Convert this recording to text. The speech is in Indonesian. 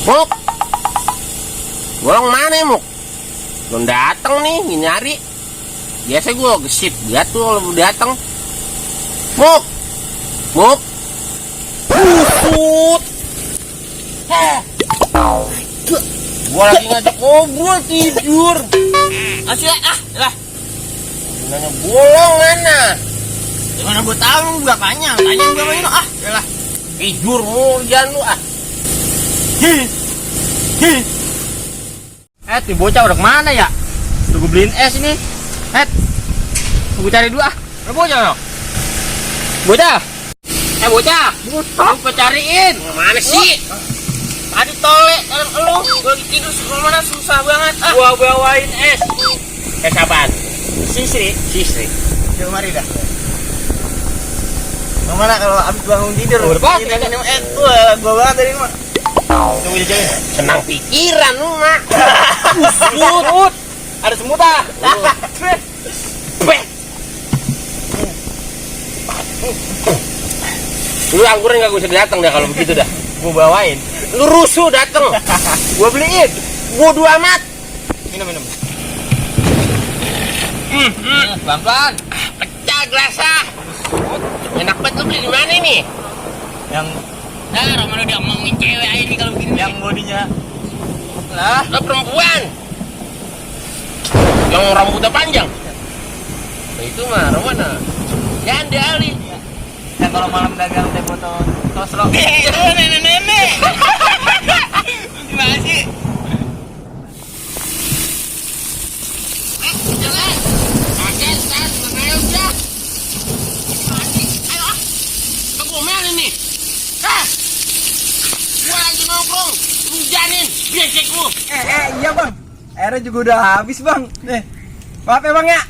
Muk, bolong mana Muk? Belum datang nih, nyari. Biasa gue gesit dia tuh kalau datang. Muk, Muk, busut. Gue lagi ngajak ngobrol tidur. Asli lah. Nanya bolong mana? Gimana gue tahu berapanya? Tanya berapanya ah, yalah. Tidur mulu jangan lu ah. Tuh bocah udah kemana ya? Udah gue beliin es ini. Gue cari dulu ah. Ada bocah no? Bocah? Bocah? Gue cariin. Mana sih? Tadi tole, lu gue lagi tidur mana susah banget ah. Gua bawain es. Es apaan? Sisri. Yuk mari dah. Mana kalau abis bangun tidur? Udah pasti kita minum es tuh, gua banget dari rumah. Tunggu di jalan. Senang pikiran lu mak. Semut. Ada semut ah. Lu angguran gak usah datang dah kalau begitu dah. Gua bawain. Lu rusuh datang. Gua beliin. Bodo amat. Minum. Pelan-pelan. Pecah gelasah. Enak banget lu beli di mana nih? Yang Romano dia ngomongin cewek aja nih kalau begini. yang bodinya lah. Lo perempuan. Yang rambutnya panjang. Nah, itu mah Romano. Janda Ali. Yang kalau malam dagang teh botol tosro. Nenek. Gimana sih? Jalan. Agen, tas, makanya udah. Ayo ah. Kegomel ini. Gua lagi nongkrong. Lu janin. Biasik lu. Iya bang. Airnya juga udah habis bang. Maaf ya bang ya.